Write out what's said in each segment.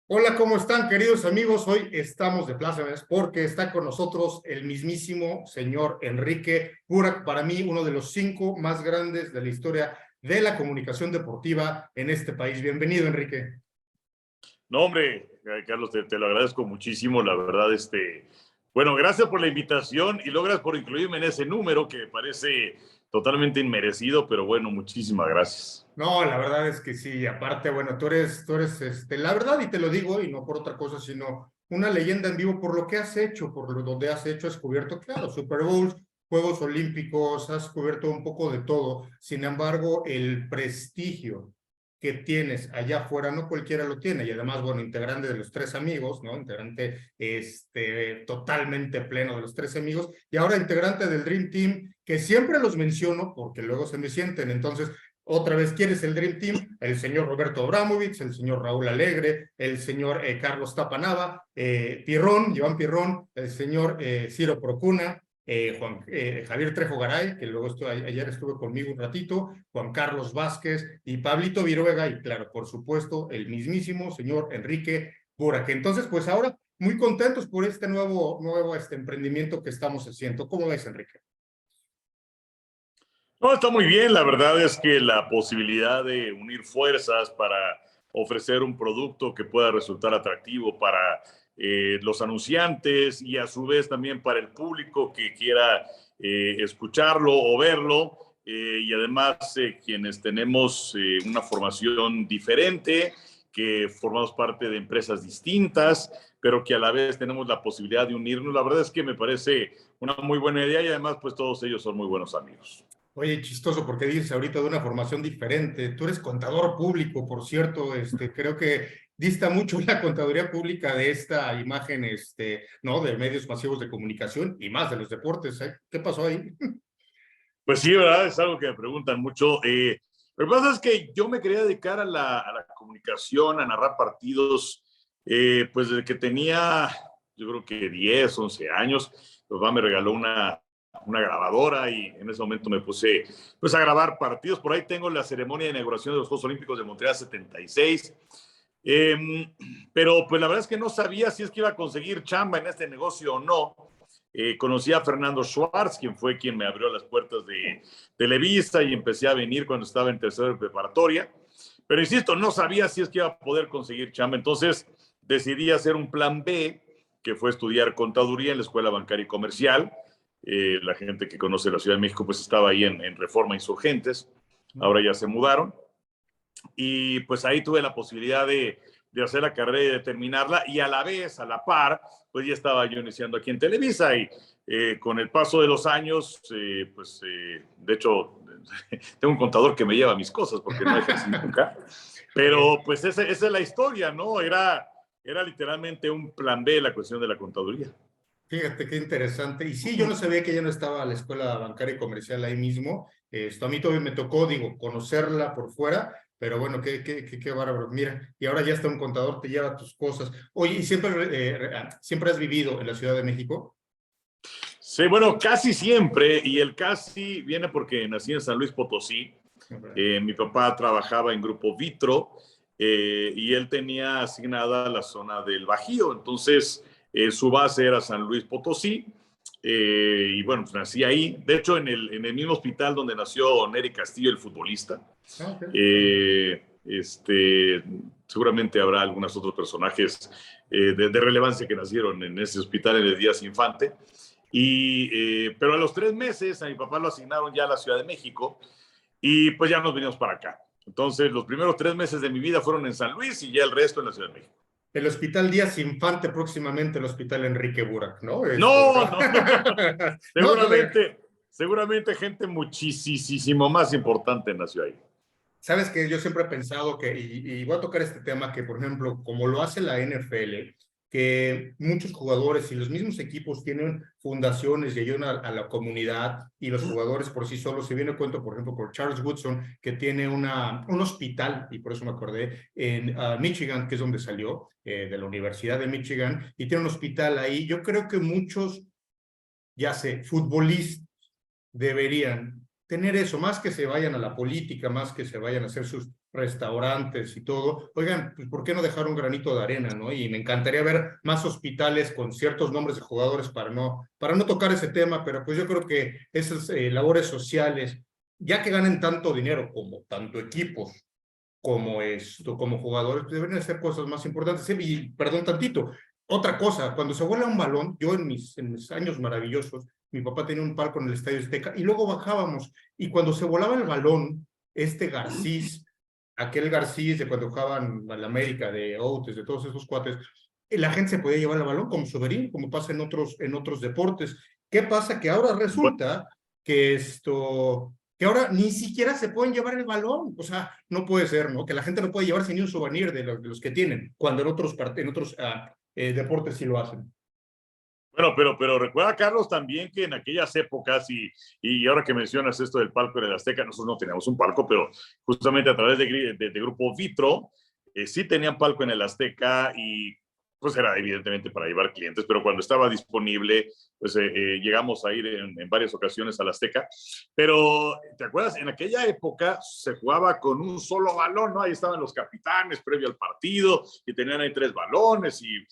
Hola, ¿cómo están, queridos amigos? Hoy estamos de plácemes porque está con nosotros el mismísimo señor Enrique Burak, para mí uno de los 5 más grandes de la historia de la comunicación deportiva en este país. Bienvenido, Enrique. No, hombre, Carlos, te lo agradezco muchísimo, la verdad, bueno, gracias por la invitación y logras por incluirme en ese número que me parece totalmente inmerecido, pero bueno, muchísimas gracias. No, la verdad es que sí, aparte, bueno, tú eres, la verdad, y te lo digo, y no por otra cosa, sino una leyenda en vivo por lo que has hecho, por lo donde has hecho, has cubierto, claro, Super Bowls, Juegos Olímpicos, has cubierto un poco de todo. Sin embargo, el prestigio que tienes allá afuera, no cualquiera lo tiene, y además, bueno, integrante de los Tres Amigos, ¿no? Integrante, totalmente pleno de los Tres Amigos, y ahora integrante del Dream Team, que siempre los menciono porque luego se me sienten, entonces, otra vez, ¿quién es el Dream Team? El señor Roberto Abramovich, el señor Raúl Alegre, el señor Carlos Tapanava, Iván Pirrón, el señor Ciro Procuna, Javier Trejo Garay, que luego ayer estuve conmigo un ratito, Juan Carlos Vázquez y Pablito Viruega, y claro, por supuesto, el mismísimo señor Enrique Burak. Entonces, pues ahora, muy contentos por este nuevo emprendimiento que estamos haciendo. ¿Cómo ves, Enrique? No, está muy bien, la verdad es que la posibilidad de unir fuerzas para ofrecer un producto que pueda resultar atractivo para los anunciantes y a su vez también para el público que quiera escucharlo o verlo, y además quienes tenemos una formación diferente, que formamos parte de empresas distintas, pero que a la vez tenemos la posibilidad de unirnos. La verdad es que me parece una muy buena idea y además pues todos ellos son muy buenos amigos. Oye, chistoso, porque dices ahorita de una formación diferente. Tú eres contador público, por cierto. Creo que dista mucho la contaduría pública de esta imagen, ¿no? De medios masivos de comunicación y más de los deportes, ¿eh? ¿Qué pasó ahí? Pues sí, ¿verdad? Es algo que me preguntan mucho. Lo que pasa es que yo me quería dedicar a la comunicación, a narrar partidos, pues desde que tenía, yo creo que 10, 11 años. Mi papá me regaló una grabadora y en ese momento me puse pues, a grabar partidos. Por ahí tengo la ceremonia de inauguración de los Juegos Olímpicos de Montreal 76. Pero pues la verdad es que no sabía si es que iba a conseguir chamba en este negocio o no. Conocí a Fernando Schwartz, quien fue quien me abrió las puertas de Televisa y empecé a venir cuando estaba en tercero de preparatoria. Pero insisto, no sabía si es que iba a poder conseguir chamba. Entonces decidí hacer un plan B, que fue estudiar contaduría en la Escuela Bancaria y Comercial. La gente que conoce la Ciudad de México pues estaba ahí en Reforma Insurgentes. Ahora ya se mudaron. Y pues ahí tuve la posibilidad de hacer la carrera y de terminarla, y a la vez, a la par, pues ya estaba yo iniciando aquí en Televisa, y con el paso de los años, de hecho, tengo un contador que me lleva mis cosas porque no ejercí nunca, pero pues esa es la historia, ¿no? Era literalmente un plan B la cuestión de la contaduría. Fíjate qué interesante. Y sí, yo no sabía que ya no estaba la escuela bancaria y comercial ahí mismo. A mí todavía me tocó, digo, conocerla por fuera, pero bueno, qué bárbaro. Mira, y ahora ya está un contador, te lleva tus cosas. Oye, ¿y siempre has vivido en la Ciudad de México? Sí, bueno, casi siempre, y el casi viene porque nací en San Luis Potosí. Mi papá trabajaba en Grupo Vitro, y él tenía asignada la zona del Bajío, entonces su base era San Luis Potosí, y bueno, pues nací ahí, de hecho en el mismo hospital donde nació Nery Castillo, el futbolista. Ah, ok. Seguramente habrá algunos otros personajes de relevancia que nacieron en ese hospital en el Díaz Infante. Pero a los 3 meses a mi papá lo asignaron ya a la Ciudad de México y pues ya nos vinimos para acá. Entonces los primeros 3 meses de mi vida fueron en San Luis y ya el resto en la Ciudad de México. El Hospital Díaz Infante, próximamente el Hospital Enrique Burak, ¿no? No, ¿No? no, No, seguramente gente muchísimo más importante nació ahí. sabes que yo siempre he pensado que, y voy a tocar este tema, que por ejemplo, como lo hace la NFL, que muchos jugadores y los mismos equipos tienen fundaciones y ayudan a la comunidad, y los jugadores por sí solos. Se viene cuento, por ejemplo, por Charles Woodson, que tiene un hospital, y por eso me acordé, en Michigan, que es donde salió, de la Universidad de Michigan, y tiene un hospital ahí. Yo creo que muchos, ya sé, futbolistas, deberían tener eso, más que se vayan a la política, más que se vayan a hacer sus restaurantes y todo. Oigan, pues ¿por qué no dejar un granito de arena, no? Y me encantaría ver más hospitales con ciertos nombres de jugadores para no tocar ese tema, pero pues yo creo que esas labores sociales, ya que ganen tanto dinero como tanto equipos, como esto, como jugadores, pues deberían hacer cosas más importantes. Sí, y perdón tantito, otra cosa, cuando se vuela un balón, yo en mis años maravillosos, mi papá tenía un palco en el Estadio Azteca y luego bajábamos, y cuando se volaba el balón, Garcís, aquel Garcís de cuando jugaban al América, de Outes, de todos esos cuates, la gente se podía llevar el balón como souvenir, como pasa en otros deportes. ¿Qué pasa? Que ahora Bueno, resulta que ahora ni siquiera se pueden llevar el balón. O sea, no puede ser, ¿no? Que la gente no puede llevarse ni un souvenir de los que tienen, cuando en otros deportes sí lo hacen. bueno, pero recuerda, Carlos, también que en aquellas épocas, y ahora que mencionas esto del palco de la Azteca, nosotros no teníamos un palco, pero justamente a través de Grupo Vitro, sí tenían palco en el Azteca y pues era evidentemente para llevar clientes, pero cuando estaba disponible, pues llegamos a ir en varias ocasiones al Azteca. Pero, ¿te acuerdas? En aquella época se jugaba con un solo balón, ¿no? Ahí estaban los capitanes previo al partido y tenían ahí 3 balones y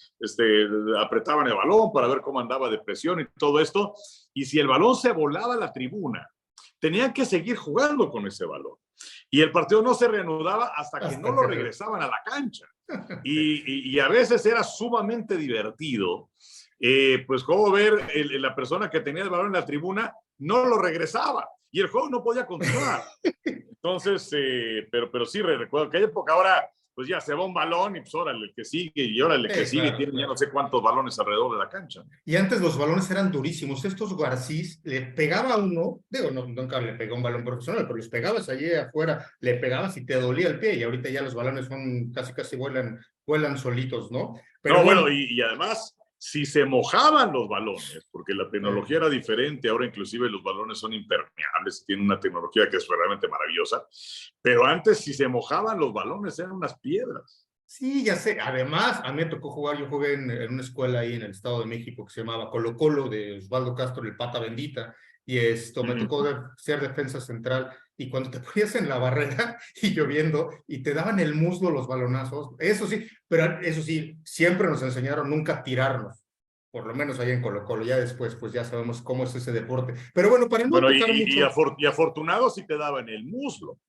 apretaban el balón para ver cómo andaba de presión y todo esto. Y si el balón se volaba a la tribuna, tenían que seguir jugando con ese balón. Y el partido no se reanudaba hasta que no Hasta lo que regresaban a la cancha. sí. Y a veces era sumamente divertido, pues como ver la persona que tenía el balón en la tribuna no lo regresaba y el juego no podía continuar. Entonces, pero sí recuerdo que hay época ahora, pues ya se va un balón y pues órale el que sigue y órale el que sigue y Claro, tienen ya no claro. sé cuántos balones alrededor de la cancha. Y antes los balones eran durísimos. Estos Garcís le pegaba a uno, digo, no, nunca le pegó un balón profesional, pero los pegabas allí afuera, le pegabas y te dolía el pie. Y ahorita ya los balones son casi vuelan solitos, ¿no? Pero No, bueno, bueno, y además, si se mojaban los balones, porque la tecnología era diferente, ahora inclusive los balones son impermeables, tienen una tecnología que es realmente maravillosa, pero antes si se mojaban los balones eran unas piedras. sí, ya sé. Además, a mí me tocó jugar, yo jugué en una escuela ahí en el Estado de México que se llamaba Colo Colo de Osvaldo Castro, el Pata Bendita, y esto me tocó ser defensa central, y cuando te ponías en la barrera y lloviendo y te daban el muslo los balonazos, eso sí, pero eso sí, siempre nos enseñaron nunca tirarnos, por lo menos ahí en Colo Colo. Ya después, pues ya sabemos cómo es ese deporte. Pero bueno, para no Bueno, tocar mucho. y afortunado si te daban el muslo.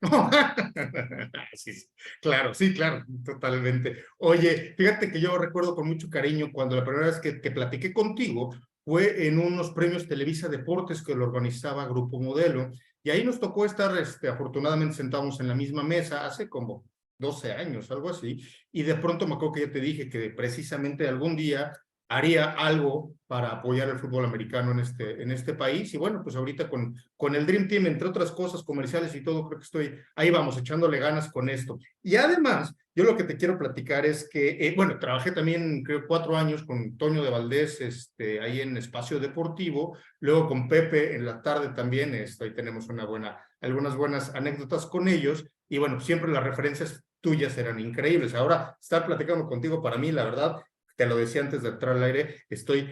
Sí, sí, claro, sí, claro, totalmente. Oye, fíjate que yo recuerdo con mucho cariño cuando la primera vez que platiqué contigo fue en unos premios Televisa Deportes que lo organizaba Grupo Modelo, y ahí nos tocó estar, afortunadamente sentados en la misma mesa hace como 12 años, algo así, y de pronto me acuerdo que ya te dije que precisamente algún día haría algo para apoyar el fútbol americano en este país. Y bueno, pues ahorita con el Dream Team, entre otras cosas comerciales y todo, creo que ahí vamos, echándole ganas con esto. Y además, yo lo que te quiero platicar es que, bueno, trabajé también, creo, 4 años con Toño de Valdés, ahí en Espacio Deportivo, luego con Pepe en la tarde también, ahí tenemos algunas buenas anécdotas con ellos, y bueno, siempre las referencias tuyas eran increíbles. Ahora, estar platicando contigo para mí, la verdad, te lo decía antes de entrar al aire, estoy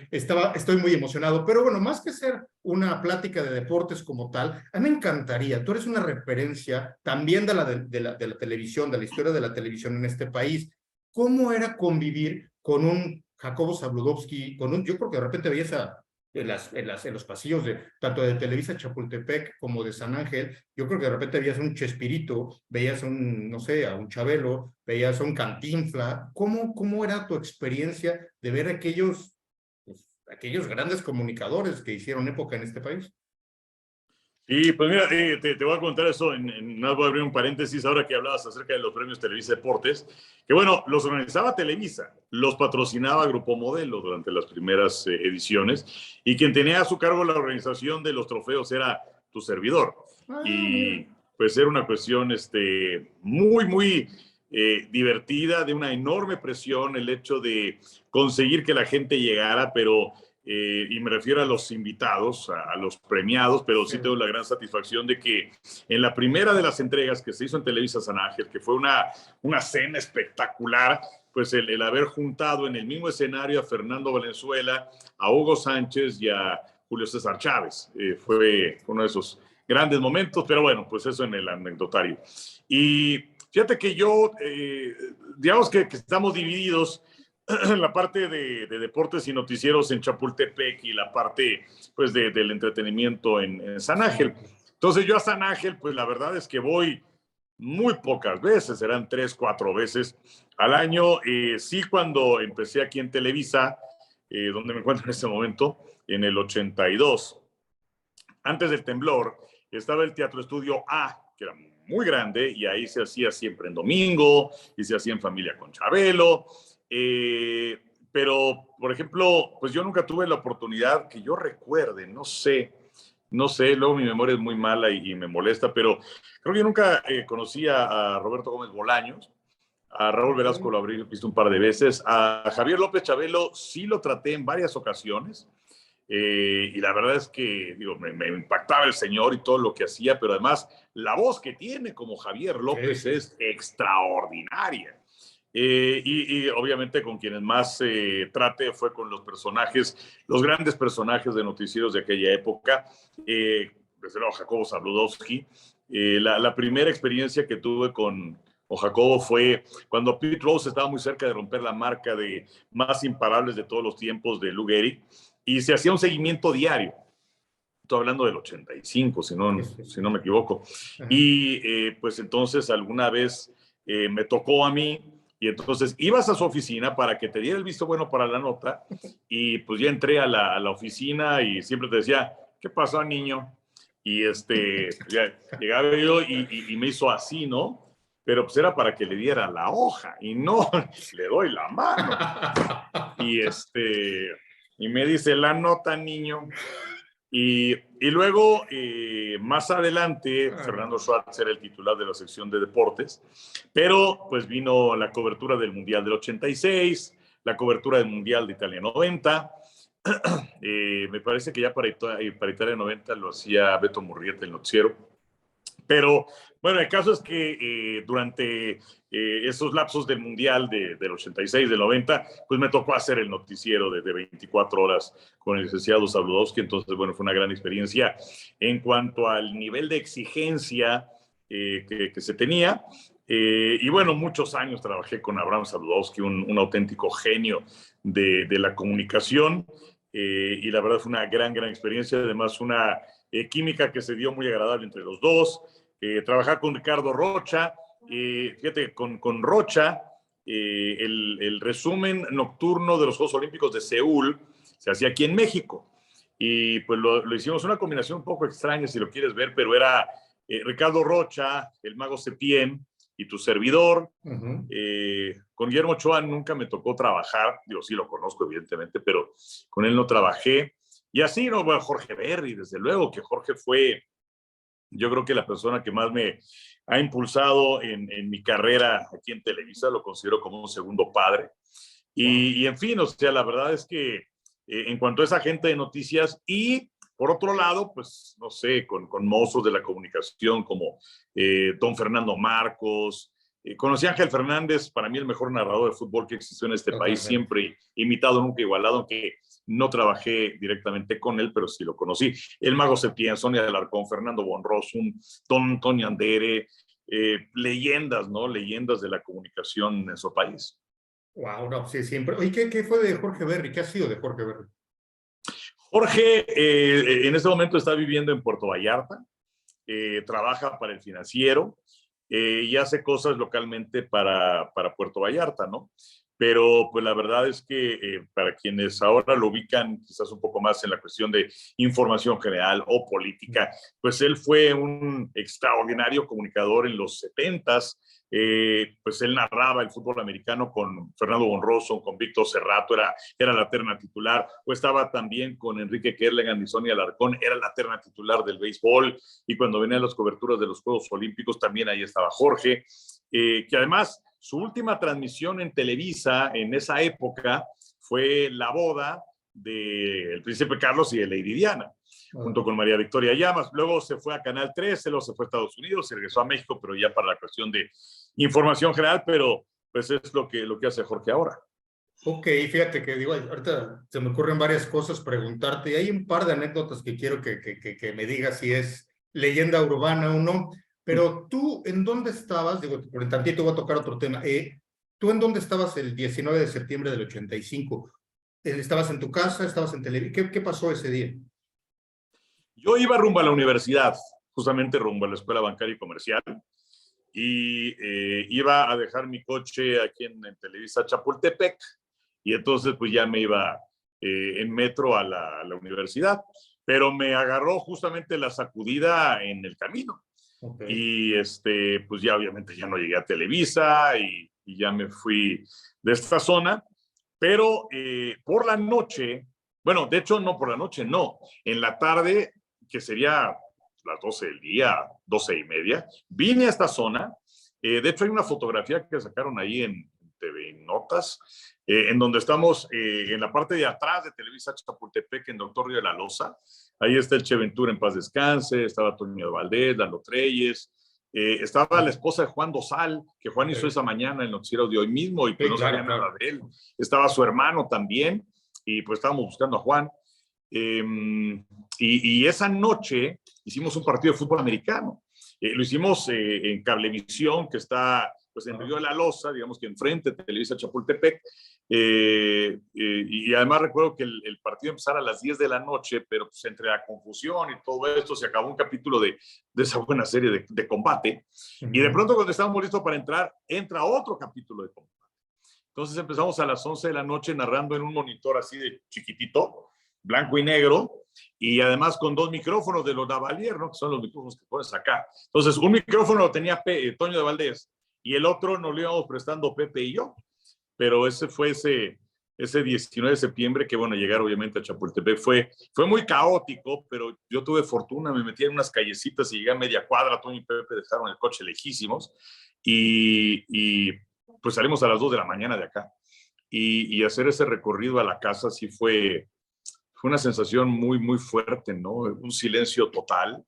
muy emocionado. Pero bueno, más que ser una plática de deportes como tal, a mí me encantaría, tú eres una referencia también de la televisión, de la historia de la televisión en este país. ¿Cómo era convivir con un Jacobo Zabludovsky, yo creo que de repente veías en los pasillos tanto de Televisa Chapultepec como de San Ángel, yo creo que de repente veías un Chespirito, veías no sé, a un Chabelo, veías a un Cantinfla. ¿Cómo era tu experiencia de ver pues, aquellos grandes comunicadores que hicieron época en este país? Y pues mira, te voy a contar eso, no voy a abrir un paréntesis ahora que hablabas acerca de los premios Televisa Deportes, que bueno, los organizaba Televisa, los patrocinaba Grupo Modelo durante las primeras ediciones, y quien tenía a su cargo la organización de los trofeos era tu servidor. Ah, Y mira. pues era una cuestión muy divertida, de una enorme presión, el hecho de conseguir que la gente llegara, pero y me refiero a los invitados, a los premiados, pero Sí. sí tengo la gran satisfacción de que en la primera de las entregas que se hizo en Televisa San Ángel, que fue una cena espectacular, pues el haber juntado en el mismo escenario a Fernando Valenzuela, a Hugo Sánchez y a Julio César Chávez. Fue uno de esos grandes momentos, pero bueno, pues eso en el anecdotario. Y Fíjate que yo, digamos que estamos divididos en la parte de deportes y noticieros en Chapultepec y la parte pues del entretenimiento en San Ángel. Entonces yo a San Ángel, pues la verdad es que voy muy pocas veces, serán 3, 4 veces al año. Sí, cuando empecé aquí en Televisa, donde me encuentro en este momento, en el 82, antes del temblor, estaba el Teatro Estudio A, que era muy grande, y ahí se hacía siempre en domingo, y se hacía en familia con Chabelo. Pero, por ejemplo, pues yo nunca tuve la oportunidad que yo recuerde, no sé, luego mi memoria es muy mala y me molesta, pero creo que yo nunca conocí a Roberto Gómez Bolaños. A Raúl Velasco lo habría visto un par de veces. A Javier López Chabelo sí lo traté en varias ocasiones. Y la verdad es que digo, me impactaba el señor y todo lo que hacía, pero además la voz que tiene como Javier López Sí. es extraordinaria. Y obviamente con quienes más trate fue con los personajes, los grandes personajes de noticieros de aquella época, desde luego Jacobo Zabludowski. La primera experiencia que tuve con Jacobo fue cuando Pete Rose estaba muy cerca de romper la marca de más imparables de todos los tiempos de Lou Gehrig, y se hacía un seguimiento diario. Estoy hablando del 85, si no me equivoco. Y pues entonces alguna vez me tocó a mí, y entonces ibas a su oficina para que te diera el visto bueno para la nota, y pues ya entré a la oficina y siempre te decía, ¿qué pasó, niño? Y ya llegaba yo y me hizo así, ¿no? Pero pues era para que le diera la hoja, y no le doy la mano. Y y me dice, la nota, niño. Y luego, más adelante, Fernando Schwartz era el titular de la sección de deportes, pero pues vino la cobertura del Mundial del 86, la cobertura del Mundial de Italia 90. Me parece que ya para Italia 90 lo hacía Beto Murrieta, el noticiero. Pero bueno, el caso es que durante esos lapsos del Mundial del 86, del 90, pues me tocó hacer el noticiero de 24 horas con el licenciado Zabludowski. Entonces, bueno, fue una gran experiencia en cuanto al nivel de exigencia que se tenía. Y bueno, muchos años trabajé con Abraham Zabludowski, un auténtico genio de la comunicación. Y la verdad fue una gran experiencia. Además, una química que se dio muy agradable entre los dos. Trabajar con Ricardo Rocha, fíjate, con Rocha, el resumen nocturno de los Juegos Olímpicos de Seúl se hacía aquí en México. Y pues lo hicimos una combinación un poco extraña, si lo quieres ver, pero era Ricardo Rocha, el Mago Septién y tu servidor. Con Guillermo Ochoa nunca me tocó trabajar, digo, sí lo conozco evidentemente, pero con él no trabajé. Y así, ¿no? Bueno, Jorge Berry, desde luego, que Jorge fue, yo creo que la persona que más me ha impulsado en mi carrera aquí en Televisa, lo considero como un segundo padre. Y en fin, o sea, la verdad es que en cuanto a esa gente de noticias, y por otro lado, pues, no sé, con mozos de la comunicación como don Fernando Marcos. Conocí a Ángel Fernández, para mí el mejor narrador de fútbol que existió en este país, siempre imitado, nunca igualado, aunque no trabajé directamente con él, pero sí lo conocí. El Mago Septién, Sonia del Arcón, Fernando Bonrosum, don Tony Andere, leyendas, ¿no? Leyendas de la comunicación en nuestro país. Wow, no, sí, siempre. Oye, ¿qué fue de Jorge Berry? ¿Qué ha sido de Jorge Berry? Jorge, en este momento está viviendo en Puerto Vallarta, trabaja para el financiero y hace cosas localmente para Puerto Vallarta, ¿no? Pero pues la verdad es que para quienes ahora lo ubican quizás un poco más en la cuestión de información general o política, pues él fue un extraordinario comunicador en los 70s. Pues él narraba el fútbol americano con Fernando Bonroso, con Víctor Cerrato, era la terna titular, o estaba también con Enrique Kerlegan y Sonia Alarcón, era la terna titular del béisbol, y cuando venían las coberturas de los Juegos Olímpicos también ahí estaba Jorge, que además su última transmisión en Televisa en esa época fue la boda del príncipe Carlos y de Lady Diana, junto con María Victoria Llamas. Luego se fue a Canal 13, luego se fue a Estados Unidos, se regresó a México, pero ya para la cuestión de información general, pero pues es lo que hace Jorge ahora. Ok, fíjate que digo, ahorita se me ocurren varias cosas preguntarte, y hay un par de anécdotas que quiero que me digas si es leyenda urbana o no. Pero tú, ¿en dónde estabas? Digo, por el tantito voy a tocar otro tema. ¿Tú en dónde estabas el 19 de septiembre del 85? ¿Estabas en tu casa? ¿Estabas en televisión? ¿Qué pasó ese día? Yo iba rumbo a la universidad, justamente rumbo a la Escuela Bancaria y Comercial, y iba a dejar mi coche aquí en Televisa Chapultepec, y entonces pues ya me iba en metro a la universidad, pero me agarró justamente la sacudida en el camino. Okay. Y pues ya obviamente ya no llegué a Televisa y ya me fui de esta zona, pero por la noche, bueno, de hecho no por la noche, no, en la tarde, que sería las 12 del día, 12:30, vine a esta zona. De hecho hay una fotografía que sacaron ahí en TV Notas, en donde estamos en la parte de atrás de Televisa Chapultepec, en Doctor Río de la Loza. Ahí está el Che Ventura en paz descanse, estaba Toño Valdés, Lalo Treyes, estaba la esposa de Juan Dosal, que Juan hizo esa mañana en el noticiero de hoy mismo y pues Sí, no sabía claro, nada claro. de él. Estaba su hermano también y pues estábamos buscando a Juan. Y esa noche hicimos un partido de fútbol americano. Lo hicimos en Cablevisión, que está pues en Río de la Loza, digamos que enfrente de Televisa Chapultepec. Y además recuerdo que el partido empezara a las 10 de la noche, pero pues entre la confusión y todo esto se acabó un capítulo de esa buena serie de combate. Y de pronto cuando estábamos listos para entrar, entra otro capítulo de combate. Entonces empezamos a las 11 de la noche narrando en un monitor así de chiquitito, blanco y negro, y además con dos micrófonos de los Lavalier, ¿no? Que son los micrófonos que pones acá. Entonces, un micrófono lo tenía Toño de Valdés y el otro nos lo íbamos prestando Pepe y yo. Pero ese fue ese 19 de septiembre que, bueno, llegar obviamente a Chapultepec fue muy caótico, pero yo tuve fortuna, me metí en unas callecitas y llegué a media cuadra. Toño y Pepe dejaron el coche lejísimos y pues salimos a las 2 de la mañana de acá. Y hacer ese recorrido a la casa sí fue una sensación muy, muy fuerte, ¿no? Un silencio total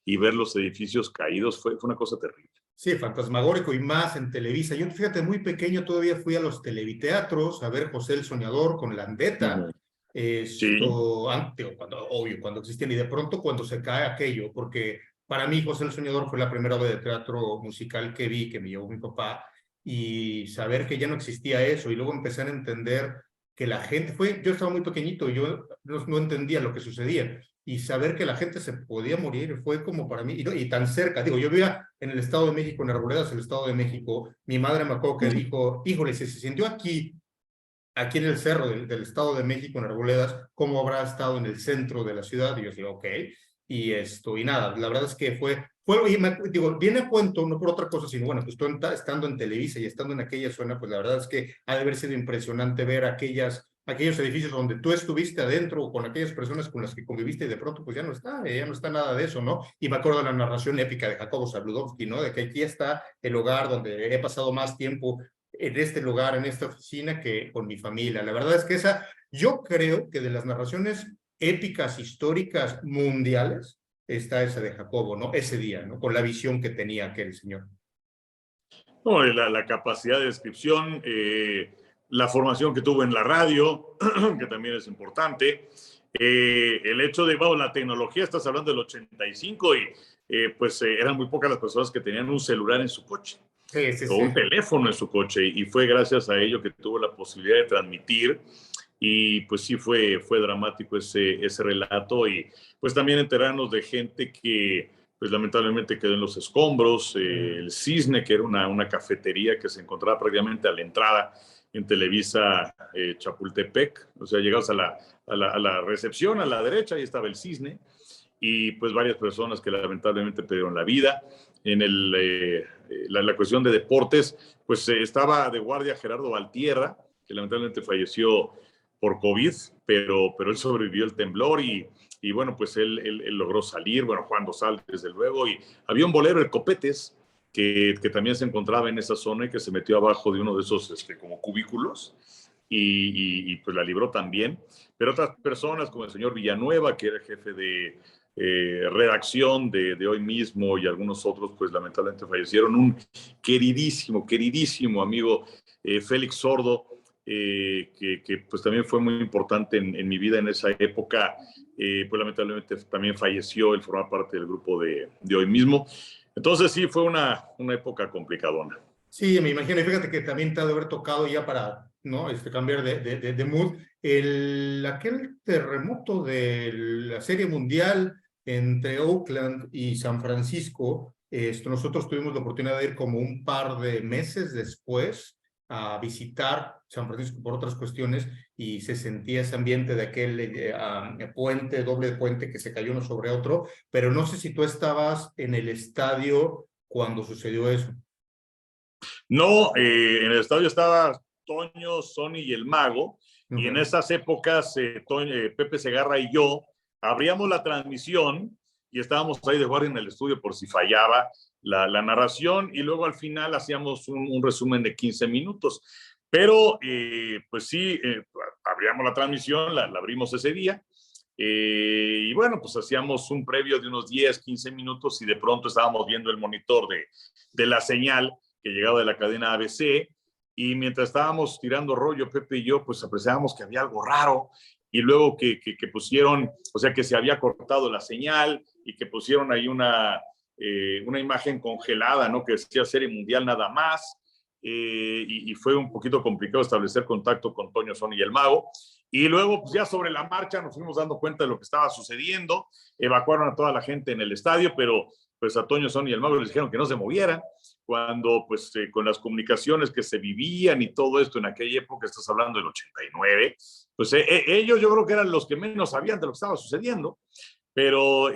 y ver los edificios caídos fue una cosa terrible. Sí, fantasmagórico y más en Televisa. Yo, fíjate, muy pequeño todavía fui a los televiteatros a ver José el Soñador con Landeta. Sí, Obvio, cuando existían y de pronto cuando se cae aquello, porque para mí José el Soñador fue la primera obra de teatro musical que vi, que me llevó mi papá, y saber que ya no existía eso, y luego empezar a entender que la gente yo estaba muy pequeñito, yo no entendía lo que sucedía y saber que la gente se podía morir fue como para mí, y tan cerca, digo, yo vivía en el Estado de México, en Arboledas, el Estado de México, mi madre me acuerdo que dijo, híjole, si se sintió aquí en el cerro del Estado de México, en Arboledas, ¿cómo habrá estado en el centro de la ciudad? Y yo decía, ok, y nada, la verdad es que digo, viene a cuento, no por otra cosa, sino bueno, pues tú estando en Televisa y estando en aquella zona, pues la verdad es que ha de haber sido impresionante ver aquellos edificios donde tú estuviste adentro con aquellas personas con las que conviviste y de pronto pues ya no está nada de eso, ¿no? Y me acuerdo de la narración épica de Jacobo Zabludovsky, ¿no? De que aquí está el hogar donde he pasado más tiempo en este lugar, en esta oficina, que con mi familia. La verdad es que yo creo que de las narraciones épicas, históricas, mundiales, está esa de Jacobo, ¿no? Ese día, ¿no? Con la visión que tenía aquel señor. no, la capacidad de descripción, la formación que tuvo en la radio, que también es importante, el hecho de, bueno, la tecnología, estás hablando del 85 y pues eran muy pocas las personas que tenían un celular en su coche Sí, sí, o un sí. teléfono en su coche y fue gracias a ello que tuvo la posibilidad de transmitir y pues sí fue dramático ese relato y pues también enterarnos de gente que pues lamentablemente quedó en los escombros, el Cisne, que era una cafetería que se encontraba prácticamente a la entrada en Televisa Chapultepec, o sea, llegabas a la recepción a la derecha, ahí estaba el Cisne, y pues varias personas que lamentablemente perdieron la vida. En la cuestión de deportes, pues estaba de guardia Gerardo Valtierra, que lamentablemente falleció por COVID, pero él sobrevivió el temblor y bueno, pues él logró salir, bueno, Juan Dosal, desde luego, y había un bolero, el Copetes, que también se encontraba en esa zona y que se metió abajo de uno de esos como cubículos y pues la libró también. Pero otras personas, como el señor Villanueva, que era jefe de redacción de Hoy Mismo y algunos otros, pues lamentablemente fallecieron. Un queridísimo, queridísimo amigo, Félix Sordo, que pues también fue muy importante en mi vida en esa época, pues lamentablemente también falleció, él formaba parte del grupo de Hoy Mismo. Entonces sí, fue una época complicadona. Sí, me imagino, y fíjate que también te ha de haber tocado ya para, ¿no? Cambiar de mood. Aquel terremoto de la Serie Mundial entre Oakland y San Francisco, nosotros tuvimos la oportunidad de ir como un par de meses después a visitar San Francisco por otras cuestiones y se sentía ese ambiente de aquel puente, doble puente que se cayó uno sobre otro, pero no sé si tú estabas en el estadio cuando sucedió eso. No, en el estadio estaba Toño, Sony y el Mago, y en Okay. esas épocas Pepe Segarra y yo abríamos la transmisión y estábamos ahí de guardia en el estudio por si fallaba la narración, y luego al final hacíamos un resumen de 15 minutos. Pero, pues sí, abríamos la transmisión, la abrimos ese día, y bueno, pues hacíamos un previo de unos 10, 15 minutos y de pronto estábamos viendo el monitor de la señal que llegaba de la cadena ABC, y mientras estábamos tirando rollo, Pepe y yo, pues apreciábamos que había algo raro, y luego que pusieron, o sea, que se había cortado la señal y que pusieron ahí una imagen congelada, ¿no? Que decía Serie Mundial nada más, y fue un poquito complicado establecer contacto con Toño, Sony y el Mago. Y luego, pues ya sobre la marcha nos fuimos dando cuenta de lo que estaba sucediendo, evacuaron a toda la gente en el estadio, pero pues a Toño, Sony y el Mago les dijeron que no se movieran, cuando pues con las comunicaciones que se vivían y todo esto en aquella época, estás hablando del 89, pues ellos yo creo que eran los que menos sabían de lo que estaba sucediendo, pero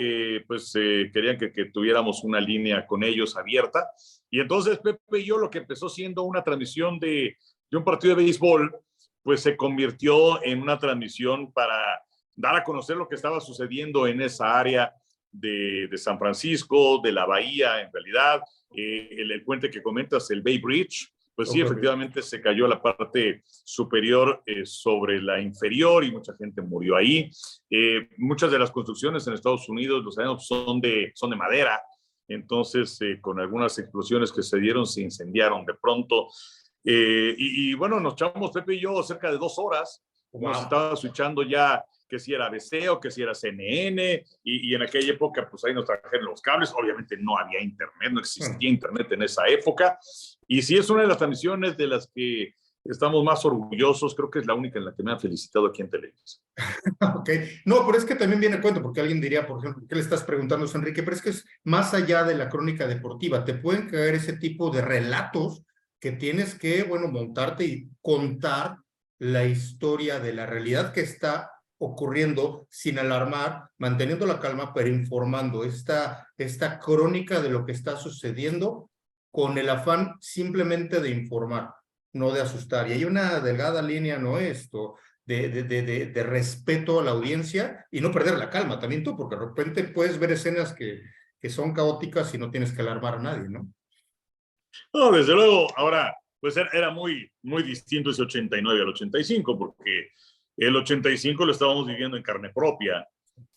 pues querían que tuviéramos una línea con ellos abierta, y entonces Pepe y yo, lo que empezó siendo una transmisión de un partido de béisbol, pues se convirtió en una transmisión para dar a conocer lo que estaba sucediendo en esa área de San Francisco, de la bahía en realidad, el puente que comentas, el Bay Bridge, pues sí, Okay. efectivamente se cayó la parte superior sobre la inferior y mucha gente murió ahí. Muchas de las construcciones en Estados Unidos, los sabemos, son de madera, entonces con algunas explosiones que se dieron se incendiaron de pronto. Y bueno, nos echamos Pepe y yo cerca de 2 horas, nos Wow. estaba switchando ya que si era ABC o que si era CNN, y en aquella época pues ahí nos trajeron los cables, obviamente no había internet, no existía internet en esa época, y sí es una de las transmisiones de las que estamos más orgullosos, creo que es la única en la que me han felicitado aquí en Televisa. Ok, no, pero es que también viene a cuento, porque alguien diría, por ejemplo, ¿qué le estás preguntando a Enrique? Pero es que es más allá de la crónica deportiva, te pueden caer ese tipo de relatos que tienes que, bueno, montarte y contar la historia de la realidad que está ocurriendo sin alarmar, manteniendo la calma, pero informando esta crónica de lo que está sucediendo con el afán simplemente de informar, no de asustar. Y hay una delgada línea, ¿no? De respeto a la audiencia y no perder la calma también tú, porque de repente puedes ver escenas que son caóticas y no tienes que alarmar a nadie, ¿no? No, desde luego, ahora, pues era muy, muy distinto ese 89 al 85, porque el 85 lo estábamos viviendo en carne propia,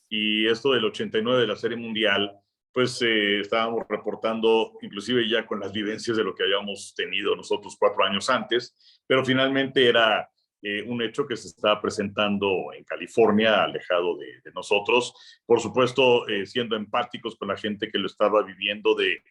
y esto del 89 de la Serie Mundial, pues estábamos reportando inclusive ya con las vivencias de lo que habíamos tenido nosotros 4 años antes, pero finalmente era un hecho que se estaba presentando en California, alejado de nosotros, por supuesto siendo empáticos con la gente que lo estaba viviendo, de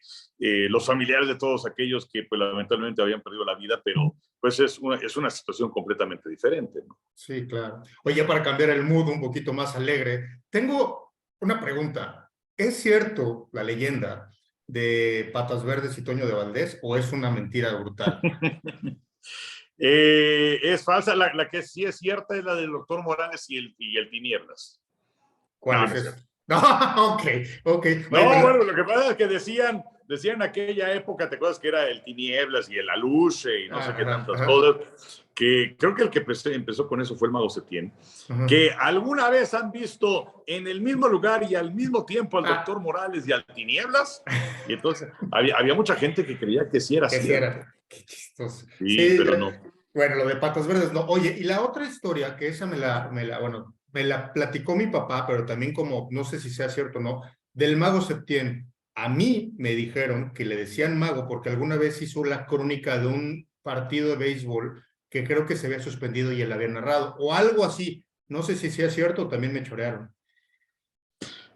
los familiares de todos aquellos que pues lamentablemente habían perdido la vida, pero pues es una situación completamente diferente, ¿no? Sí, claro. Oye, para cambiar el mood un poquito más alegre, tengo una pregunta. ¿Es cierto la leyenda de Patas Verdes y Toño de Valdés o es una mentira brutal? Es falsa, la que sí es cierta es la del doctor Morales y el Tinieblas. ¿Cuál No, es no es eso? cierto. No, ok, ok. Oye, No, pero bueno, lo que pasa es que decían en aquella época, ¿te acuerdas que era el Tinieblas y el Aluche y no sé qué ajá, tantas ajá, cosas? Que creo que el que empezó con eso fue el Mago Septién, ajá. que alguna vez han visto en el mismo lugar y al mismo tiempo al doctor Ah, Morales y al Tinieblas, y entonces había mucha gente que creía que sí era que sí cierto. era. Qué chistoso. Sí, Sí, pero no. bueno, lo de Patas Verdes, no. Oye, y la otra historia, que esa bueno, me la platicó mi papá, pero también como, no sé si sea cierto o no, del Mago Septién. A mí me dijeron que le decían mago porque alguna vez hizo la crónica de un partido de béisbol que creo que se había suspendido y él había narrado, o algo así. No sé si sea cierto o también me chorearon.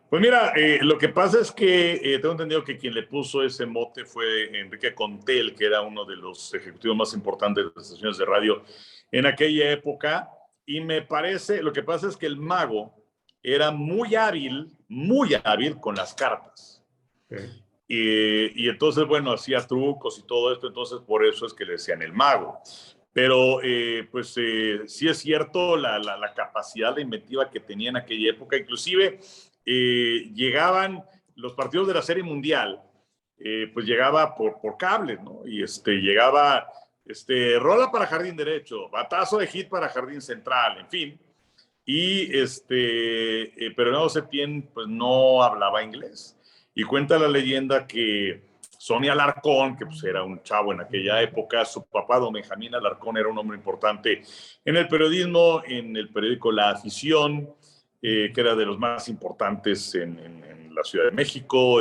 Pues mira, lo que pasa es que tengo entendido que quien le puso ese mote fue Enrique Contel, que era uno de los ejecutivos más importantes de las estaciones de radio en aquella época. Y me parece, lo que pasa es que el mago era muy hábil con las cartas. Okay. Y entonces, bueno, hacía trucos y todo esto, entonces por eso es que le decían el mago. Pero sí es cierto la capacidad de inventiva que tenía en aquella época. Inclusive llegaban los partidos de la Serie Mundial, pues llegaba por cable, ¿no? Y llegaba rola para jardín derecho, batazo de hit para jardín central, en fin. Y pero no, Septién pues no hablaba inglés. Y cuenta la leyenda que Sonny Alarcón, que pues era un chavo en aquella época, su papá, don Benjamín Alarcón, era un hombre importante en el periodismo, en el periódico La Afición, que era de los más importantes en la Ciudad de México,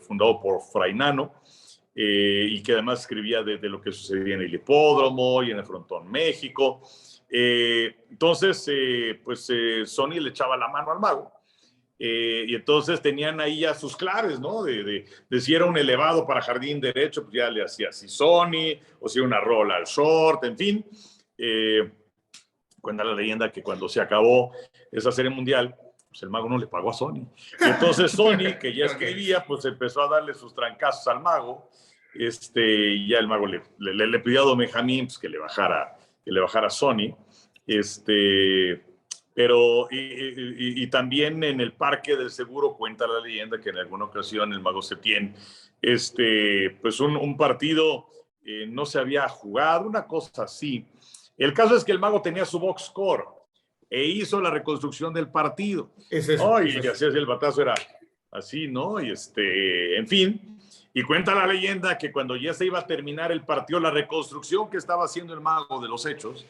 fundado por Fray Nano, y que además escribía de lo que sucedía en el hipódromo y en el Frontón México. Entonces, Sonny le echaba la mano al mago. Y entonces tenían ahí ya sus claves, ¿no? De si era un elevado para jardín derecho, pues ya le hacía así Sonny, o si era una rola al short, en fin. Cuenta la leyenda que cuando se acabó esa serie mundial, pues el mago no le pagó a Sonny. Y entonces Sonny, que ya escribía, pues empezó a darle sus trancazos al mago. Y ya el mago le pidió a don Benjamín pues, que le bajara Sonny. Pero también en el Parque del Seguro cuenta la leyenda que en alguna ocasión el mago Septién, pues un partido no se había jugado, una cosa así. El caso es que el mago tenía su box score e hizo la reconstrucción del partido. Es eso. Oh, Es y eso. así el batazo era así, ¿no? Y en fin. Y cuenta la leyenda que cuando ya se iba a terminar el partido, la reconstrucción que estaba haciendo el mago de los hechos,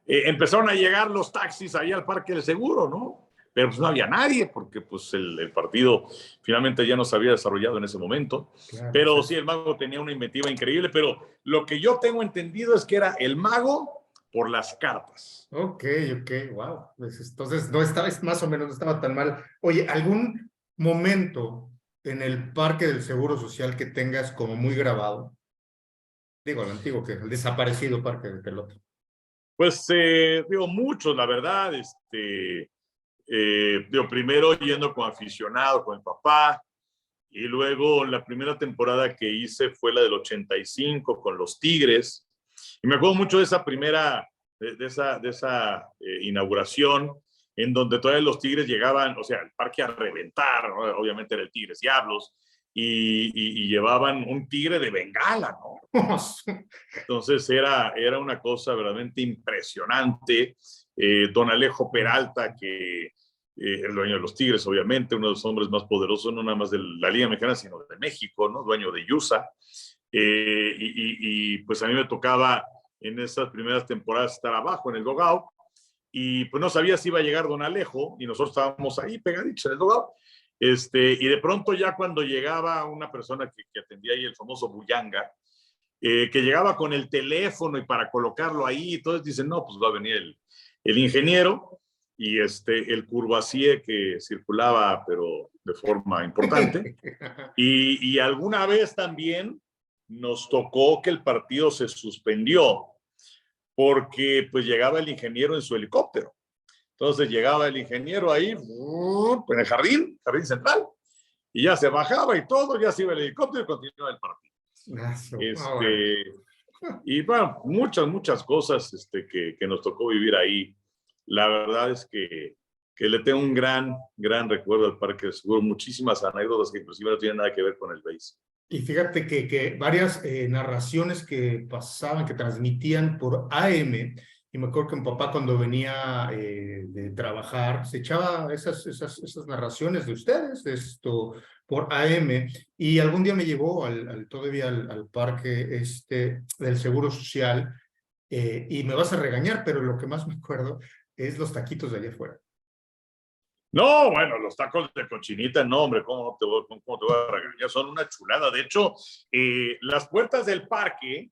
empezaron a llegar los taxis ahí al Parque del Seguro, ¿no? Pero pues no había nadie porque pues el partido finalmente ya no se había desarrollado en ese momento. Claro, Pero pues sí, el mago tenía una inventiva increíble, pero lo que yo tengo entendido es que era el mago por las cartas. ok, wow. Pues entonces no estaba, más o menos no estaba tan mal. Oye, ¿algún momento en el Parque del Seguro Social que tengas como muy grabado? Digo, el antiguo, que el desaparecido Parque de Pelota. Pues digo, muchos, la verdad. Digo, primero yendo como aficionado con el papá, y luego la primera temporada que hice fue la del 85 con los Tigres. Y me acuerdo mucho de esa primera, de esa inauguración, en donde todavía los Tigres llegaban, o sea, el parque a reventar, ¿no? Obviamente era el Tigres Diablos, y llevaban un tigre de Bengala, ¿no? Entonces era una cosa verdaderamente impresionante. Don Alejo Peralta, que el dueño de los Tigres, obviamente, uno de los hombres más poderosos, no nada más de la Liga Mexicana, sino de México, ¿no? Dueño de USA. Pues a mí me tocaba en esas primeras temporadas estar abajo en el dugout, y pues no sabía si iba a llegar don Alejo, y nosotros estábamos ahí pegaditos en el dugout. Y de pronto ya cuando llegaba una persona que atendía ahí, el famoso Buyanga, que llegaba con el teléfono y para colocarlo ahí, entonces dicen, no, pues va a venir el ingeniero, y el Courvoisier que circulaba, pero de forma importante. Y alguna vez también nos tocó que el partido se suspendió porque pues llegaba el ingeniero en su helicóptero. Entonces llegaba el ingeniero ahí en el jardín central, y ya se bajaba y todo, ya se iba el helicóptero y continuaba el partido. Y bueno, muchas cosas que nos tocó vivir ahí. La verdad es que le tengo un gran recuerdo al Parque del Seguro, muchísimas anécdotas que inclusive no tienen nada que ver con el béisbol. Y fíjate que varias narraciones que pasaban, que transmitían por AM, y me acuerdo que mi papá cuando venía de trabajar se echaba esas narraciones de ustedes por AM, y algún día me llevó todavía al parque del Seguro Social, y me vas a regañar, pero lo que más me acuerdo es los taquitos de allá afuera. No, bueno, los tacos de cochinita, no, hombre, ¿cómo te voy a regañar? Son una chulada. De hecho, las puertas del parque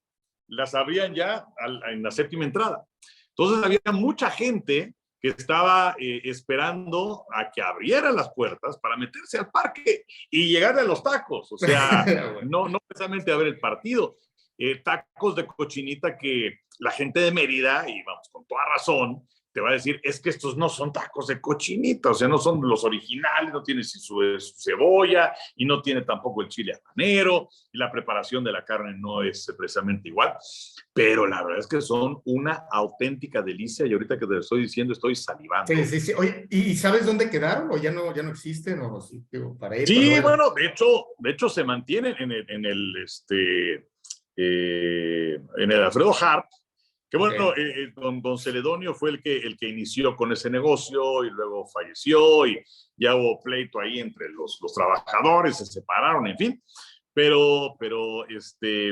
las abrían ya en la séptima entrada. Entonces había mucha gente que estaba esperando a que abrieran las puertas para meterse al parque y llegar a los tacos. O sea, Bueno. no precisamente a ver el partido. Tacos de cochinita que la gente de Mérida, y vamos, con toda razón, te va a decir, es que estos no son tacos de cochinita, o sea, no son los originales, no tiene su cebolla y no tiene tampoco el chile habanero y la preparación de la carne no es precisamente igual, pero la verdad es que son una auténtica delicia y ahorita que te lo estoy diciendo estoy salivando. Sí, sí, sí. Oye, ¿y sabes dónde quedaron o ya no existen? O sí, digo, para ir cuando Sí, vaya. bueno, de hecho se mantienen en el Alfredo Harp, que bueno, Okay. don Celedonio fue el que inició con ese negocio y luego falleció y ya hubo pleito ahí entre los trabajadores, se separaron, en fin. Pero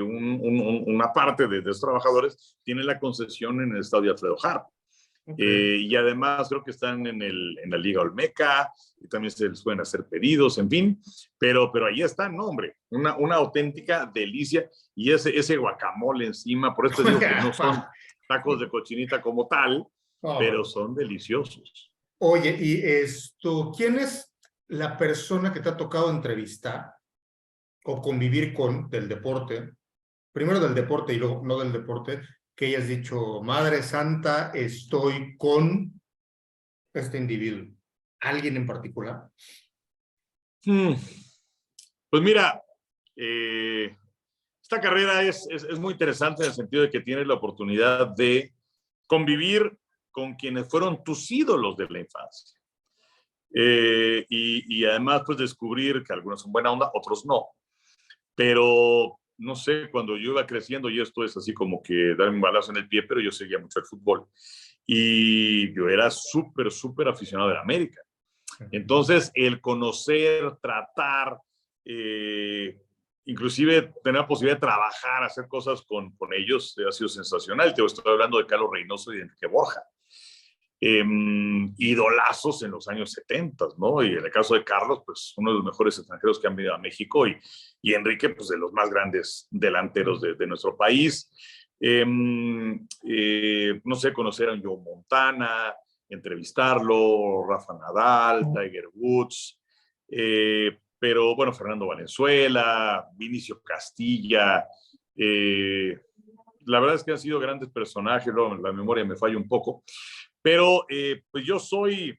una parte de esos trabajadores tiene la concesión en el estadio Alfredo Harp. Okay. Y además creo que están en la Liga Olmeca y también se les pueden hacer pedidos, en fin, pero ahí están, no, hombre, una auténtica delicia y ese guacamole encima, por eso te digo que no son tacos de cochinita como tal, pero Oh, son deliciosos. oye, y ¿quién es la persona que te ha tocado entrevistar o convivir con del deporte? Primero del deporte y luego no del deporte, que hayas dicho, Madre Santa, estoy con este individuo. ¿Alguien en particular? Hmm. Pues mira, esta carrera es muy interesante en el sentido de que tienes la oportunidad de convivir con quienes fueron tus ídolos de la infancia. Y además, pues descubrir que algunos son buena onda, otros no. Pero no sé, cuando yo iba creciendo, y esto es así como que darme un balazo en el pie, pero yo seguía mucho el fútbol. Y yo era súper aficionado de la América. Entonces, el conocer, tratar, eh, inclusive tener la posibilidad de trabajar, hacer cosas con ellos, ha sido sensacional. Te estoy hablando de Carlos Reynoso y de Enrique Borja. Idolazos en los años 70, ¿no? Y en el caso de Carlos, pues uno de los mejores extranjeros que han venido a México y Enrique, pues de los más grandes delanteros de nuestro país. No sé, conocer a Joe Montana, entrevistarlo, Rafa Nadal, Tiger Woods, pero bueno, Fernando Valenzuela, Vinicio Castilla, la verdad es que han sido grandes personajes, luego la memoria me falla un poco, pero pues yo soy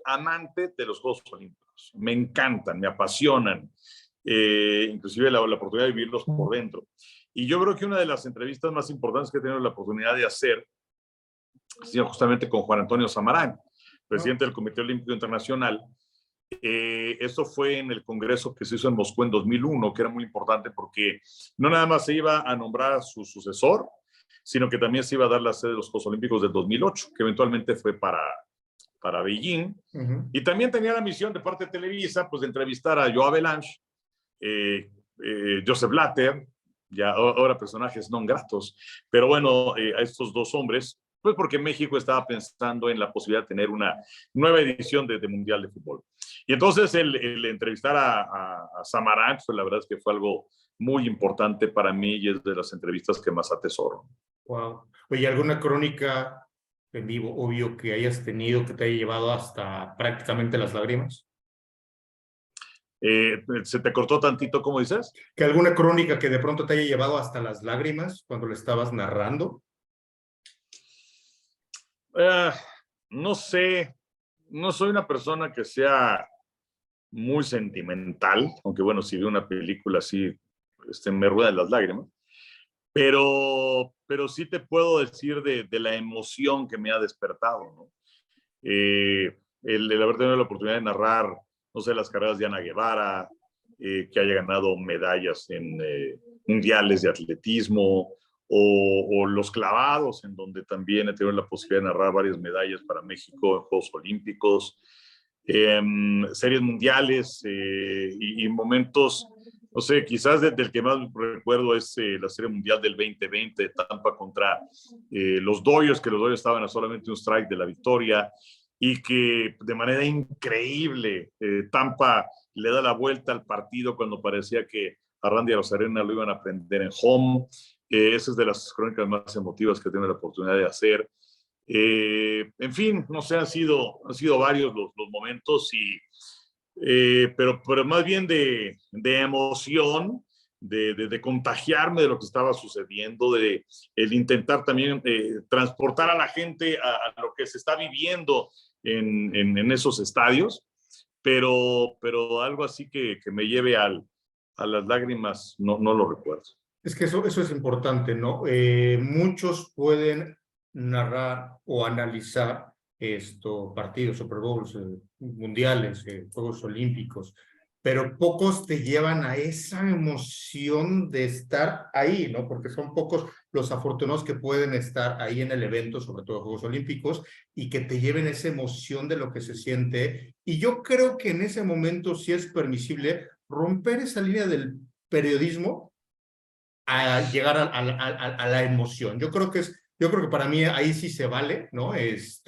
amante de los Juegos Olímpicos, me encantan, me apasionan, inclusive la oportunidad de vivirlos por dentro. Y yo creo que una de las entrevistas más importantes que he tenido la oportunidad de hacer ha sido justamente con Juan Antonio Samarán, ¿No? presidente del Comité Olímpico Internacional. Eso fue en el congreso que se hizo en Moscú en 2001, que era muy importante porque no nada más se iba a nombrar a su sucesor, sino que también se iba a dar la sede de los Juegos Olímpicos del 2008, que eventualmente fue para Beijing. Y también tenía la misión de parte de Televisa, pues de entrevistar a Joao Belange, Joseph Blatter, ya ahora personajes no gratos, pero bueno, a estos dos hombres, pues porque México estaba pensando en la posibilidad de tener una nueva edición de Mundial de Fútbol. Y entonces el entrevistar a Samaranch, pues la verdad es que fue algo muy importante para mí y es de las entrevistas que más atesoro. Wow. Oye, ¿alguna crónica en vivo, obvio, que hayas tenido que te haya llevado hasta prácticamente las lágrimas? ¿Se te cortó tantito, cómo dices? ¿Que alguna crónica que de pronto te haya llevado hasta las lágrimas cuando le estabas narrando? Uh, no sé, no soy una persona que sea muy sentimental, aunque bueno, si veo una película así, me ruedan las lágrimas, pero sí te puedo decir de la emoción que me ha despertado, ¿no? El haber tenido la oportunidad de narrar, no sé, las carreras de Ana Guevara, que haya ganado medallas en mundiales de atletismo, o los clavados, en donde también he tenido la posibilidad de narrar varias medallas para México en Juegos Olímpicos, series mundiales y momentos, no sé, quizás desde el que más recuerdo es la serie mundial del 2020 de Tampa contra los Dodgers, que los Dodgers estaban a solamente un strike de la victoria y que de manera increíble Tampa le da la vuelta al partido cuando parecía que a Randy Arozarena lo iban a prender en home. Esa es de las crónicas más emotivas que tengo la oportunidad de hacer. En fin, no sé, han sido varios los momentos, pero más bien de emoción, de contagiarme de lo que estaba sucediendo, de el intentar también transportar a la gente a lo que se está viviendo en esos estadios, pero algo así que me lleve a las lágrimas, no lo recuerdo. Es que eso es importante, ¿no? Muchos pueden narrar o analizar partidos, Super Bowls, mundiales, Juegos Olímpicos, pero pocos te llevan a esa emoción de estar ahí, ¿no? Porque son pocos los afortunados que pueden estar ahí en el evento, sobre todo Juegos Olímpicos, y que te lleven esa emoción de lo que se siente. Y yo creo que en ese momento sí es permisible romper esa línea del periodismo a llegar a la emoción. Yo creo que para mí ahí sí se vale, ¿no? Pues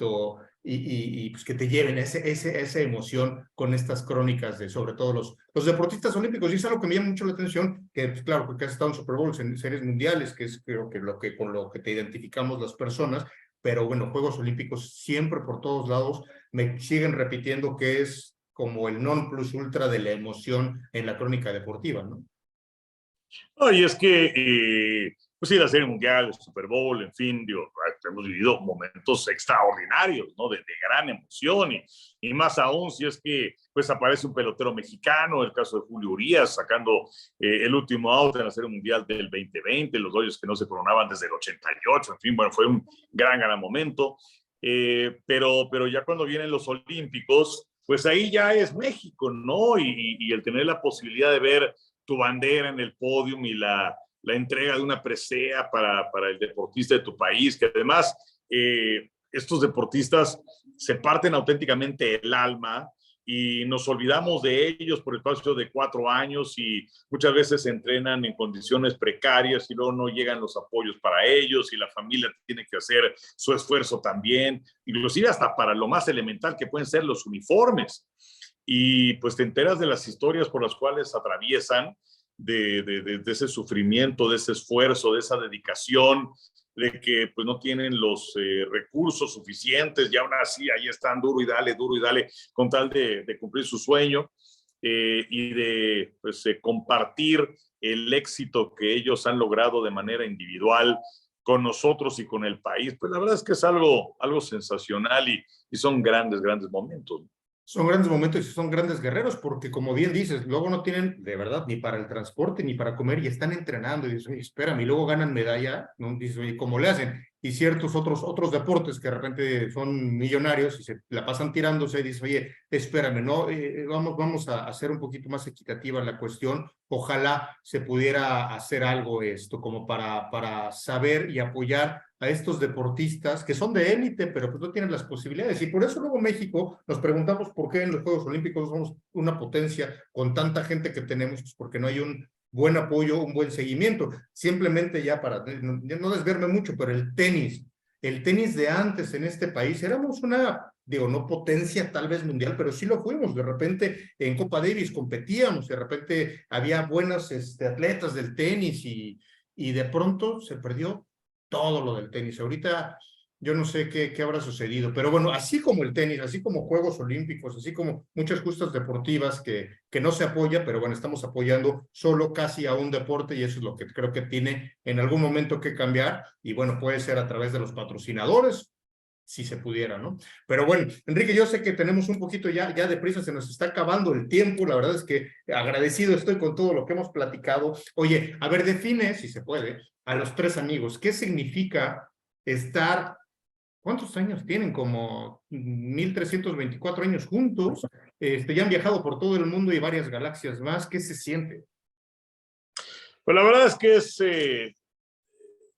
que te lleven esa emoción con estas crónicas de sobre todo los deportistas olímpicos. Y es algo que me llama mucho la atención, que pues, claro, porque has estado en Super Bowls, en series mundiales, que es creo que con lo que te identificamos las personas, pero bueno, Juegos Olímpicos siempre por todos lados me siguen repitiendo que es como el non plus ultra de la emoción en la crónica deportiva, ¿no? No, y es que, pues sí, la Serie Mundial, el Super Bowl, en fin, digo, hemos vivido momentos extraordinarios, ¿no? De gran emoción y más aún si es que, pues, aparece un pelotero mexicano, el caso de Julio Urias, sacando el último out en la Serie Mundial del 2020, los Dodgers que no se coronaban desde el 88, en fin, bueno, fue un gran momento. Pero ya cuando vienen los Olímpicos, pues ahí ya es México, ¿no? Y el tener la posibilidad de ver tu bandera en el podium y la entrega de una presea para el deportista de tu país, que además estos deportistas se parten auténticamente el alma y nos olvidamos de ellos por el espacio de 4 años y muchas veces se entrenan en condiciones precarias y luego no llegan los apoyos para ellos y la familia tiene que hacer su esfuerzo también, inclusive hasta para lo más elemental que pueden ser los uniformes. Y pues te enteras de las historias por las cuales atraviesan, de ese sufrimiento, de ese esfuerzo, de esa dedicación, de que pues no tienen los recursos suficientes y aún así ahí están duro y dale con tal de cumplir su sueño y de pues, compartir el éxito que ellos han logrado de manera individual con nosotros y con el país. Pues la verdad es que es algo sensacional y son grandes momentos. Son grandes momentos y son grandes guerreros porque, como bien dices, luego no tienen de verdad ni para el transporte ni para comer y están entrenando y dicen, oye, espérame, y luego ganan medalla, ¿no? Dices, oye, ¿cómo le hacen? Y ciertos otros deportes que de repente son millonarios y se la pasan tirándose y dices, oye, espérame, ¿no? Vamos a hacer un poquito más equitativa la cuestión. Ojalá se pudiera hacer algo como para saber y apoyar a estos deportistas que son de élite, pero pues no tienen las posibilidades. Y por eso luego México nos preguntamos por qué en los Juegos Olímpicos somos una potencia con tanta gente que tenemos, pues porque no hay un buen apoyo, un buen seguimiento. Simplemente ya para no desverme mucho, pero el tenis de antes en este país, éramos una, digo, no potencia tal vez mundial, pero sí lo fuimos. De repente en Copa Davis competíamos, de repente había buenos atletas del tenis y de pronto se perdió todo lo del tenis. Ahorita yo no sé qué habrá sucedido, pero bueno, así como el tenis, así como Juegos Olímpicos, así como muchas justas deportivas que no se apoya, pero bueno, estamos apoyando solo casi a un deporte y eso es lo que creo que tiene en algún momento que cambiar y bueno, puede ser a través de los patrocinadores, si se pudiera, ¿no? Pero bueno, Enrique, yo sé que tenemos un poquito ya de prisa, se nos está acabando el tiempo, la verdad es que agradecido estoy con todo lo que hemos platicado. Oye, a ver, define, si se puede, a los tres amigos, ¿qué significa estar, cuántos años tienen? Como 1324 años juntos, ya han viajado por todo el mundo y varias galaxias más, ¿qué se siente? Pues la verdad es que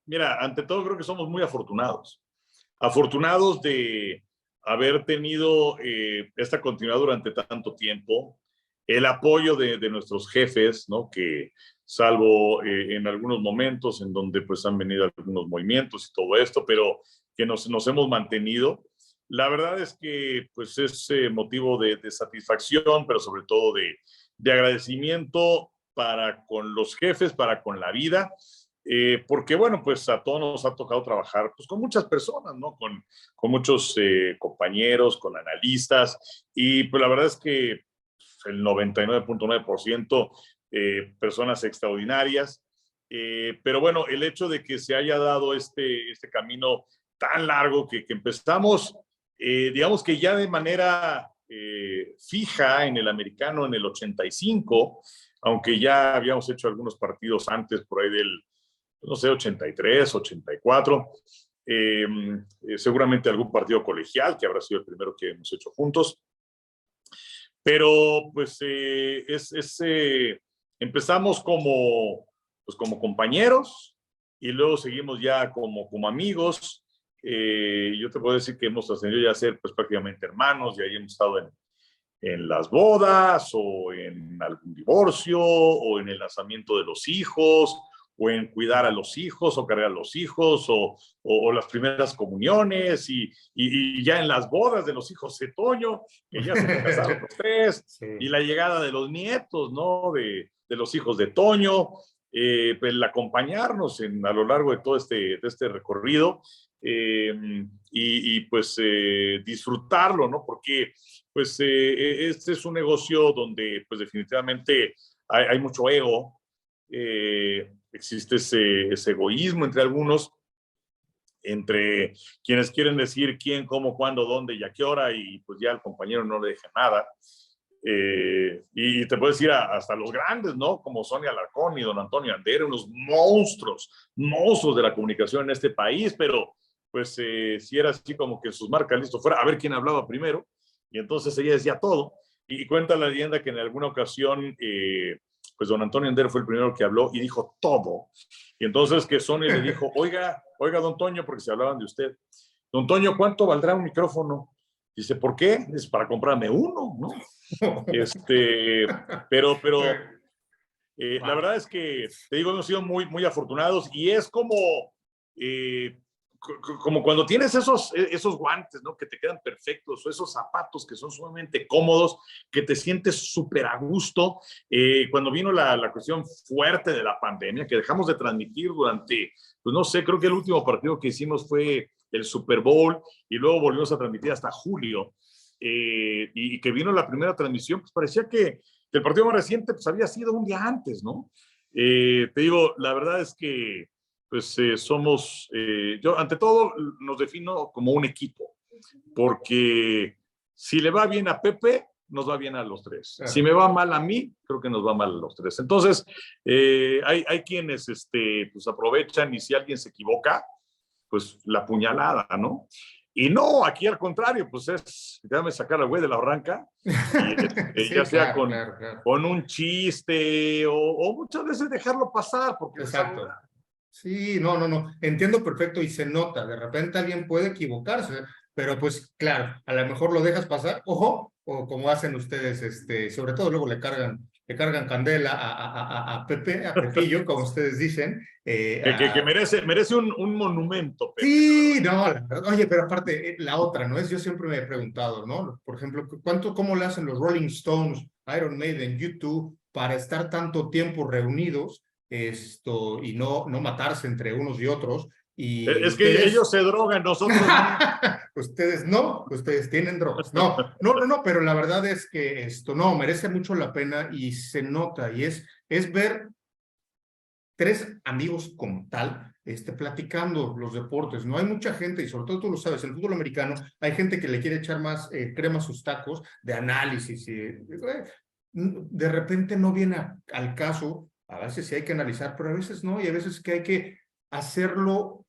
mira, ante todo creo que somos muy afortunados de haber tenido esta continuidad durante tanto tiempo, el apoyo de nuestros jefes, ¿no? Que salvo en algunos momentos en donde pues han venido algunos movimientos y todo esto, pero que nos hemos mantenido. La verdad es que pues es motivo de satisfacción, pero sobre todo de agradecimiento para con los jefes, para con la vida porque bueno, pues a todos nos ha tocado trabajar pues, con muchas personas, ¿no? Con muchos compañeros, con analistas, y pues la verdad es que el 99.9% personas extraordinarias, pero bueno, el hecho de que se haya dado este camino tan largo que empezamos, digamos que ya de manera fija en el americano en el 85, aunque ya habíamos hecho algunos partidos antes por ahí del, no sé, 83, 84, seguramente algún partido colegial, que habrá sido el primero que hemos hecho juntos, pero pues empezamos pues, como compañeros y luego seguimos ya como amigos. Yo te puedo decir que hemos ascendido ya a ser pues prácticamente hermanos, y ahí hemos estado en las bodas o en algún divorcio o en el lanzamiento de los hijos o en cuidar a los hijos o cargar a los hijos o las primeras comuniones y ya en las bodas de los hijos de Toño, que ya se me casaron los tres, Sí. y la llegada de los nietos, ¿no? De los hijos de Toño, pues, el acompañarnos a lo largo de todo este recorrido, pues disfrutarlo, ¿no? Porque pues este es un negocio donde pues definitivamente hay mucho ego, existe ese egoísmo entre algunos, entre quienes quieren decir quién, cómo, cuándo, dónde y a qué hora, y pues ya el compañero no le deja nada. Y te puedo decir hasta los grandes, ¿no? Como Sonia Alarcón y don Antonio Andere, unos monstruos de la comunicación en este país, pero pues si era así como que sus marcas listo fuera a ver quién hablaba primero, y entonces ella decía todo. Y cuenta la leyenda que en alguna ocasión, pues don Antonio Andere fue el primero que habló y dijo todo. Y entonces que Sonia le dijo, oiga, don Toño, porque se hablaban de usted, don Toño, ¿cuánto valdrá un micrófono? Dice, ¿por qué? Dice, para comprarme uno, ¿no? Pero la verdad es que, te digo, hemos sido muy afortunados, y es eh, como cuando tienes esos guantes, ¿no? Que te quedan perfectos, o esos zapatos que son sumamente cómodos, que te sientes súper a gusto. Cuando vino la cuestión fuerte de la pandemia, que dejamos de transmitir durante, pues no sé, creo que el último partido que hicimos fue el Super Bowl, y luego volvimos a transmitir hasta julio, y que vino la primera transmisión, pues parecía que el partido más reciente pues había sido un día antes, ¿no? Te digo, la verdad es que pues yo ante todo nos defino como un equipo, porque si le va bien a Pepe, nos va bien a los tres. Si me va mal a mí, creo que nos va mal a los tres. Entonces, hay quienes pues aprovechan, y si alguien se equivoca, pues la puñalada, ¿no? Y no, aquí al contrario, pues déjame sacar al güey de la barranca, y Sí, ya sea claro, claro, claro. con un chiste o muchas veces dejarlo pasar, porque Exacto. Sí, no. Entiendo perfecto y se nota. De repente alguien puede equivocarse, pero pues claro, a lo mejor lo dejas pasar, ojo, o como hacen ustedes, sobre todo luego le cargan candela a Pepe, a Pepillo, como ustedes dicen. que merece un monumento, Pepe, la Sí, verdad. no, la verdad. Oye, pero aparte, la otra, ¿no? Yo siempre me he preguntado, ¿no? Por ejemplo, cómo le hacen los Rolling Stones, Iron Maiden, YouTube, para estar tanto tiempo reunidos, y no matarse entre unos y otros? Y Es que ustedes, ellos se drogan, nosotros no. ustedes tienen drogas. No, pero la verdad es que no, merece mucho la pena y se nota, y es ver tres amigos como tal, platicando los deportes. No hay mucha gente, y sobre todo tú lo sabes, en el fútbol americano hay gente que le quiere echar más crema a sus tacos de análisis. De repente no viene al caso, a veces sí hay que analizar, pero a veces no, y a veces que hay que hacerlo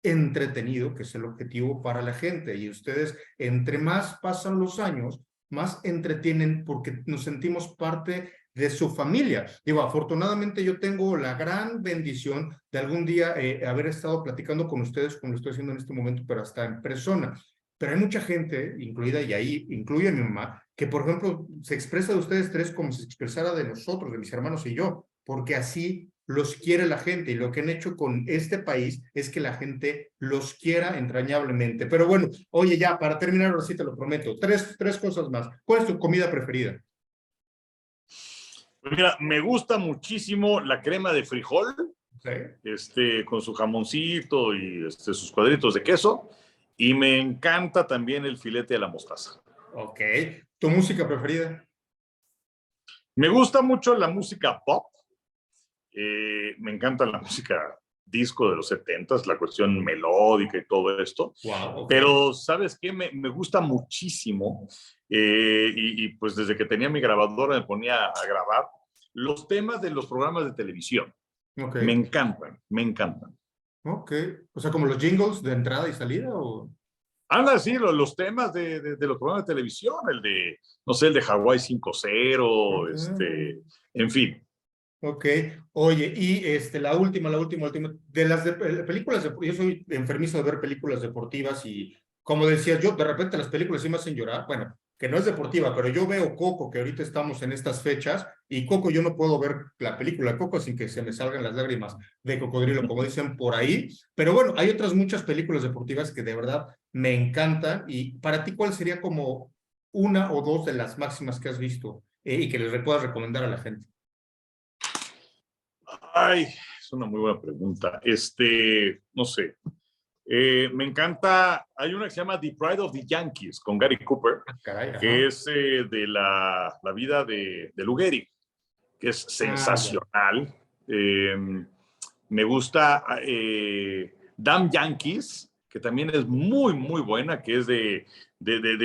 entretenido, que es el objetivo para la gente. Y ustedes, entre más pasan los años, más entretienen porque nos sentimos parte de su familia. Digo, afortunadamente yo tengo la gran bendición de algún día haber estado platicando con ustedes, como lo estoy haciendo en este momento, pero hasta en persona. Pero hay mucha gente, incluida, y ahí incluye a mi mamá, que por ejemplo se expresa de ustedes tres como si se expresara de nosotros, de mis hermanos y yo, porque así los quiere la gente, y lo que han hecho con este país es que la gente los quiera entrañablemente. Pero bueno, oye, ya, para terminar, ahora sí te lo prometo, tres cosas más. ¿Cuál es tu comida preferida? Pues mira, me gusta muchísimo la crema de frijol, con su jamoncito y sus cuadritos de queso. Y me encanta también el filete de la mostaza. Ok. ¿Tu música preferida? Me gusta mucho la música pop. Me encanta la música disco de los 70s, la cuestión melódica y todo esto. Wow, ok. Pero, ¿sabes qué? Me gusta muchísimo. Pues desde que tenía mi grabadora me ponía a grabar los temas de los programas de televisión. Ok. Me encantan, me encantan. Ok. O sea, como los jingles de entrada y salida, ¿o? Anda, sí, los temas de los programas de televisión, el de, no sé, el de Hawái 5-0, Ok. en fin. Ok, oye, y la última, de las películas, yo soy enfermizo de ver películas deportivas y como decías, yo de repente las películas sí me hacen llorar, bueno, que no es deportiva, pero yo veo Coco, que ahorita estamos en estas fechas, y Coco yo no puedo ver la película Coco sin que se me salgan las lágrimas de cocodrilo, como dicen por ahí, pero bueno, hay otras muchas películas deportivas que de verdad me encantan, y para ti, ¿cuál sería como una o dos de las máximas que has visto y que les puedas recomendar a la gente? Ay, es una muy buena pregunta. No sé. Me encanta, hay una que se llama The Pride of the Yankees con Gary Cooper, Ah, caray, que ajá. es de la vida de Lou Gehrig, que es Ah, ya. sensacional. Me gusta Damn Yankees, que también es muy, muy buena, que es de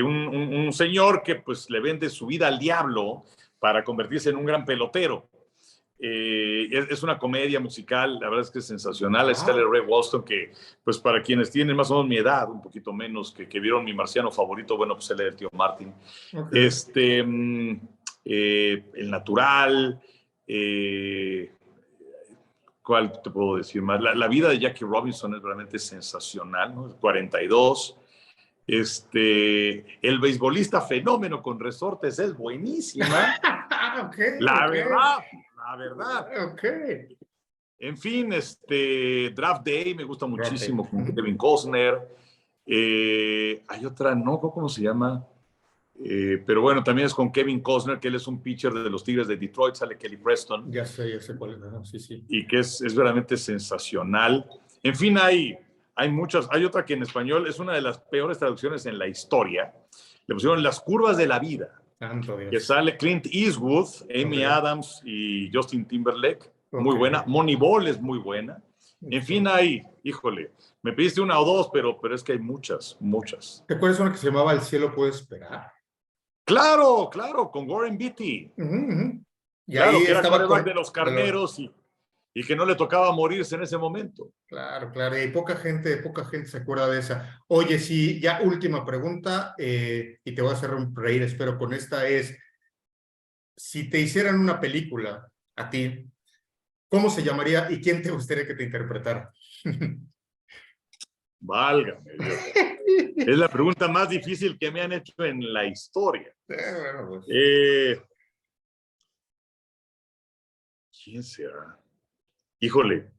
un señor que pues le vende su vida al diablo para convertirse en un gran pelotero. Es una comedia musical, la verdad es que es sensacional. Es Stellar Wow. Ray Walston, que pues para quienes tienen más o menos mi edad, un poquito menos, que vieron mi marciano favorito, bueno, pues él es el tío Martin. Ok. El natural, eh, ¿cuál te puedo decir más? La vida de Jackie Robinson es realmente sensacional, ¿no? 42. El beisbolista fenómeno con resortes es buenísima. Ok, La ok. verdad, la verdad. Ok. En fin, Draft Day me gusta Rote. muchísimo con Kevin Costner. Hay otra, no, ¿cómo se llama? Pero bueno, también es con Kevin Costner, que él es un pitcher de los Tigres de Detroit, sale Kelly Preston, Ya sé cuál es. Ajá, sí, sí. y que es verdaderamente sensacional. En fin, hay muchas. Hay otra que en español es una de las peores traducciones en la historia. Le pusieron Las curvas de la vida, Santo que Dios. sale Clint Eastwood, Ok, Amy Adams y Justin Timberlake. Muy ok. buena. Moneyball es muy buena. En fin, Listo. híjole, me pediste una o dos, pero es que hay muchas, muchas. ¿Te acuerdas una que se llamaba El cielo puede esperar? Claro, claro, con Warren Beatty. Ujú, ujú. Y Claro, ahí que era estaba quarterback con... de los Carneros y que no le tocaba morirse en ese momento. Claro, claro, y poca gente se acuerda de esa. Oye, sí, ya última pregunta, y te voy a hacer reír, espero con esta es, si te hicieran una película a ti, ¿cómo se llamaría y quién te gustaría que te interpretara? Válgame Dios. Es la pregunta más difícil que me han hecho en la historia. Bueno, pues. Eh, ¿Quién será? Híjole,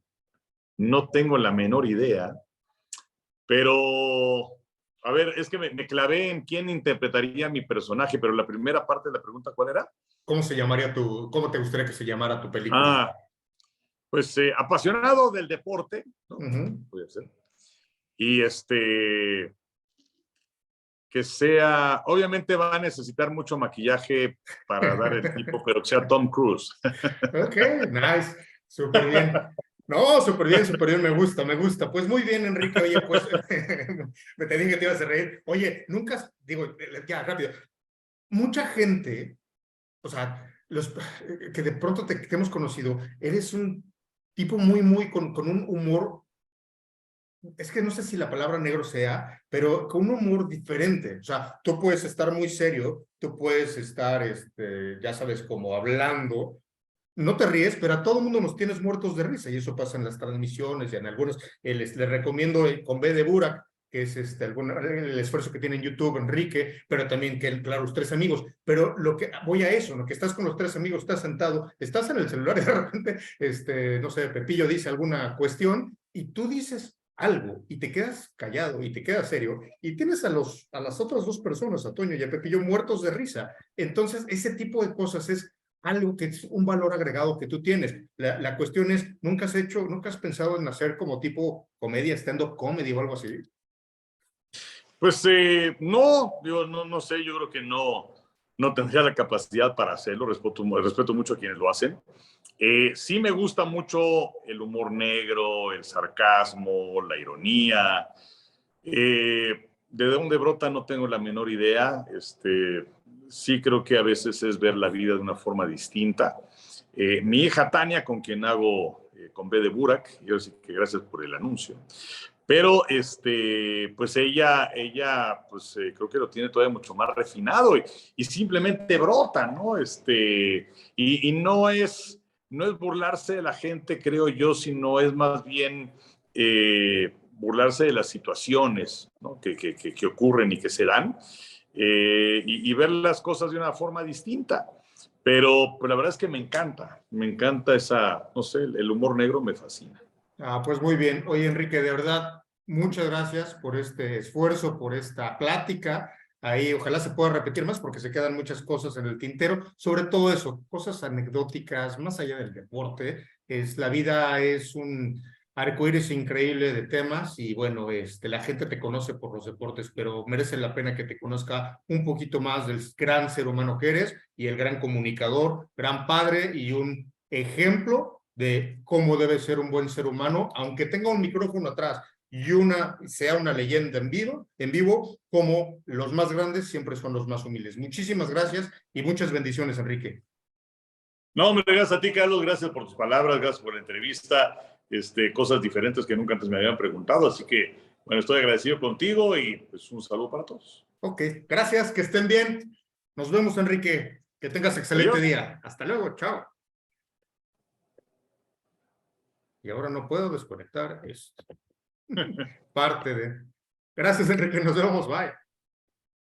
no tengo la menor idea, pero a ver, es que me clavé en quién interpretaría mi personaje, pero la primera parte de la pregunta, ¿cuál era? ¿Cómo te gustaría que se llamara tu película? Ah, pues apasionado del deporte, ¿no? Ujú. Puede ser. Y que sea, obviamente va a necesitar mucho maquillaje para dar el tipo, pero que sea Tom Cruise. Ok, nice, súper bien. No, súper bien, me gusta. Pues muy bien, Enrique, oye, pues me te dije que te ibas a reír. Oye, nunca, digo, ya, rápido, mucha gente, o sea, los que de pronto te hemos conocido, eres un tipo con un humor, es que no sé si la palabra negro sea, pero con un humor diferente. O sea, tú puedes estar muy serio, tú puedes estar, ya sabes, como hablando, no te ríes, pero a todo mundo nos tienes muertos de risa y eso pasa en las transmisiones y en algunos. Les recomiendo con B de Burak, que es el esfuerzo que tiene en YouTube Enrique, pero también que, claro, los tres amigos. Pero lo que voy a eso, ¿no? Que estás con los tres amigos, estás sentado, estás en el celular y de repente, no sé, Pepillo dice alguna cuestión y tú dices algo y te quedas callado y te quedas serio y tienes a las otras dos personas, a Toño y a Pepillo, muertos de risa. Entonces, ese tipo de cosas es algo que es un valor agregado que tú tienes. La cuestión es, ¿nunca has pensado en hacer como tipo comedia, stand-up comedy o algo así? Pues no, yo no sé, yo creo que no tendría la capacidad para hacerlo, respeto mucho a quienes lo hacen. Sí me gusta mucho el humor negro, el sarcasmo, la ironía. ¿De dónde brota? No tengo la menor idea. Sí creo que a veces es ver la vida de una forma distinta. Mi hija Tania, con quien hago con B de Burak, yo sí que gracias por el anuncio, pero pues ella pues creo que lo tiene todavía mucho más refinado y simplemente brota, ¿no? Y no es burlarse de la gente, creo yo, sino es más bien burlarse de las situaciones, ¿no? que ocurren y que se dan, y ver las cosas de una forma distinta. Pero pues, la verdad es que me encanta esa, no sé, el humor negro me fascina. Ah, pues muy bien. Oye, Enrique, de verdad, muchas gracias por este esfuerzo, por esta plática. Ahí ojalá se pueda repetir más porque se quedan muchas cosas en el tintero. Sobre todo eso, cosas anecdóticas, más allá del deporte. La vida es un arcoíris increíble de temas y bueno, la gente te conoce por los deportes, pero merece la pena que te conozca un poquito más del gran ser humano que eres y el gran comunicador, gran padre y un ejemplo de cómo debe ser un buen ser humano, aunque tenga un micrófono atrás y sea una leyenda en vivo, como los más grandes siempre son los más humildes. Muchísimas gracias y muchas bendiciones, Enrique. No, hombre, gracias a ti, Carlos, gracias por tus palabras, gracias por la entrevista, cosas diferentes que nunca antes me habían preguntado, así que, bueno, estoy agradecido contigo y pues un saludo para todos. Ok, gracias, que estén bien. Nos vemos, Enrique. Que tengas excelente Adiós. día. Hasta luego, chao. Y ahora no puedo desconectar esto. Parte de... Gracias, Enrique. Nos vemos. Bye.